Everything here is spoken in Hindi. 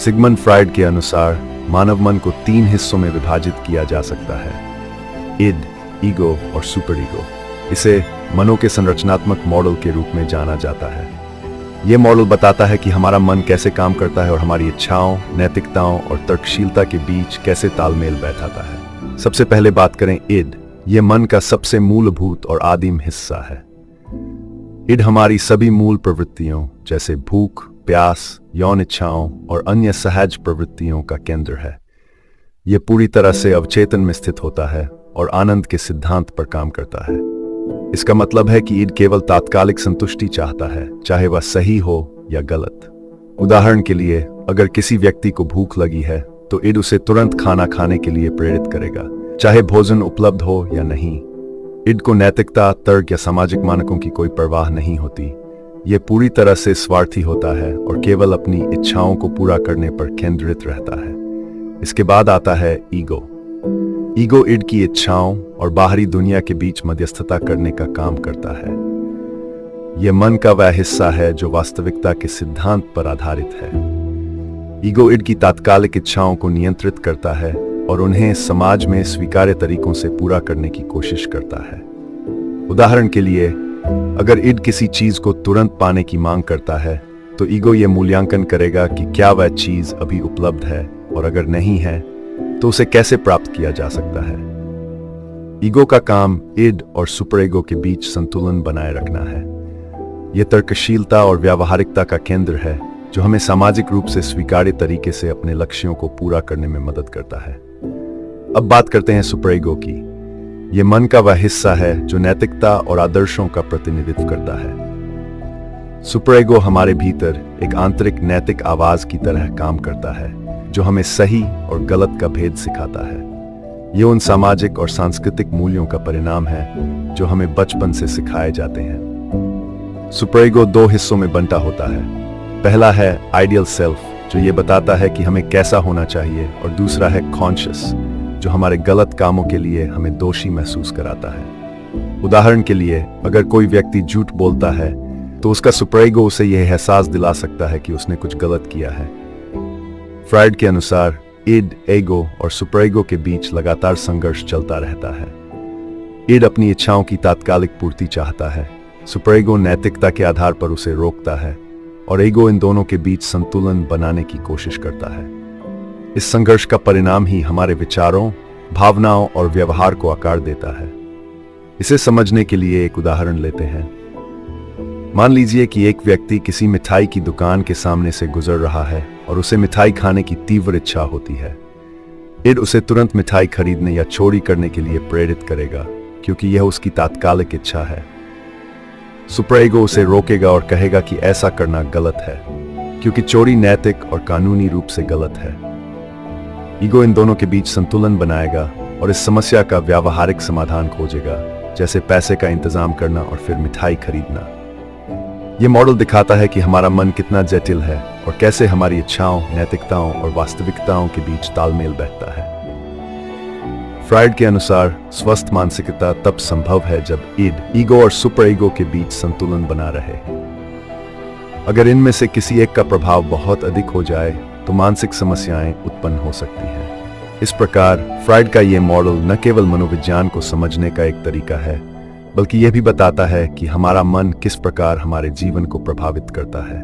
सिगमंड फ्राइड के अनुसार मानव मन को 3 हिस्सों में विभाजित किया जा सकता है: इड, ईगो और सुपर ईगो। इसे मनों के संरचनात्मक मॉडल के रूप में जाना जाता है। यह मॉडल बताता है कि हमारा मन कैसे काम करता है और हमारी इच्छाओं, नैतिकताओं और तर्कशीलता के बीच कैसे तालमेल बैठाता है। सबसे पहले बात करें इड। यह मन का सबसे मूलभूत और आदिम हिस्सा है। इड हमारी सभी मूल प्रवृत्तियों जैसे भूख, प्यास, यौन इच्छाओं और अन्य सहज प्रवृत्तियों का केंद्र है। यह पूरी तरह से अवचेतन में स्थित होता है और आनंद के सिद्धांत पर काम करता है। इसका मतलब है कि इड केवल तात्कालिक संतुष्टि चाहता है, चाहे वह सही हो या गलत। उदाहरण के लिए, अगर किसी व्यक्ति को भूख लगी है तो इड उसे तुरंत खाना खाने के लिए प्रेरित करेगा, चाहे भोजन उपलब्ध हो या नहीं। इड को नैतिकता, तर्क या सामाजिक मानकों की कोई परवाह नहीं होती। यह पूरी तरह से स्वार्थी होता है और केवल अपनी इच्छाओं को पूरा करने पर केंद्रित रहता है। इसके बाद आता है ईगो। ईगो इड की इच्छाओं और बाहरी दुनिया के बीच मध्यस्थता करने का काम करता है। यह मन का वह हिस्सा है जो वास्तविकता के सिद्धांत पर आधारित है। ईगो इड की तात्कालिक इच्छाओं को नियंत्रित करता है और उन्हें समाज में स्वीकार्य तरीकों से पूरा करने की कोशिश करता है। उदाहरण के लिए, अगर इड किसी चीज को तुरंत पाने की मांग करता है तो ईगो यह मूल्यांकन करेगा कि क्या वह चीज अभी उपलब्ध है, और अगर नहीं है तो उसे कैसे प्राप्त किया जा सकता है। ईगो का काम इड और सुपर ईगो के बीच संतुलन बनाए रखना है। यह तर्कशीलता और व्यावहारिकता का केंद्र है जो हमें सामाजिक रूप से स्वीकार्य तरीके से अपने लक्ष्यों को पूरा करने में मदद करता है। अब बात करते हैं सुपर ईगो की। यह मन का वह हिस्सा है जो नैतिकता और आदर्शों का प्रतिनिधित्व करता है। सुपर ईगो हमारे भीतर एक आंतरिक नैतिक आवाज की तरह काम करता है जो हमें सही और गलत का भेद सिखाता है। ये उन सामाजिक और सांस्कृतिक मूल्यों का परिणाम है जो हमें बचपन से सिखाए जाते हैं। सुपर ईगो 2 हिस्सों में बंटा होता है। पहला है आइडियल सेल्फ, जो ये बताता है कि हमें कैसा होना चाहिए, और दूसरा है कॉन्शियस, जो हमारे गलत कामों के लिए हमें दोषी महसूस कराता है। उदाहरण के लिए, अगर कोई व्यक्ति झूठ बोलता है तो उसका सुपर ईगो उसे यह एहसास दिला सकता है कि उसने कुछ गलत किया है। फ्राइड के अनुसार इड, ईगो और सुपर ईगो के बीच लगातार संघर्ष चलता रहता है। इड अपनी इच्छाओं की तात्कालिक पूर्ति चाहता है, सुपर ईगो नैतिकता के आधार पर उसे रोकता है, और ईगो इन दोनों के बीच संतुलन बनाने की कोशिश करता है। इस संघर्ष का परिणाम ही हमारे विचारों, भावनाओं और व्यवहार को आकार देता है। इसे समझने के लिए एक उदाहरण लेते हैं। मान लीजिए कि एक व्यक्ति किसी मिठाई की दुकान के सामने से गुजर रहा है और उसे मिठाई खाने की तीव्र इच्छा होती है। इड उसे तुरंत मिठाई खरीदने या चोरी करने के लिए प्रेरित करेगा, क्योंकि यह उसकी तात्कालिक इच्छा है। सुपर ईगो उसे रोकेगा और कहेगा कि ऐसा करना गलत है, क्योंकि चोरी नैतिक और कानूनी रूप से गलत है। ईगो इन दोनों के बीच संतुलन बनाएगा और इस समस्या का व्यावहारिक समाधान खोजेगा, जैसे पैसे का इंतजाम करना और फिर मिठाई खरीदना। यह मॉडल दिखाता है कि हमारा मन कितना जटिल है और कैसे हमारी इच्छाओं, नैतिकताओं और वास्तविकताओं के बीच तालमेल बैठता है। फ्राइड के अनुसार स्वस्थ मानसिकता तब संभव है जब इड, ईगो और सुपर ईगो के बीच संतुलन बना रहे। अगर इनमें से किसी एक का प्रभाव बहुत अधिक हो जाए तो मानसिक समस्याएं उत्पन्न हो सकती हैं। इस प्रकार फ्राइड का यह मॉडल न केवल मनोविज्ञान को समझने का एक तरीका है, बल्कि यह भी बताता है कि हमारा मन किस प्रकार हमारे जीवन को प्रभावित करता है।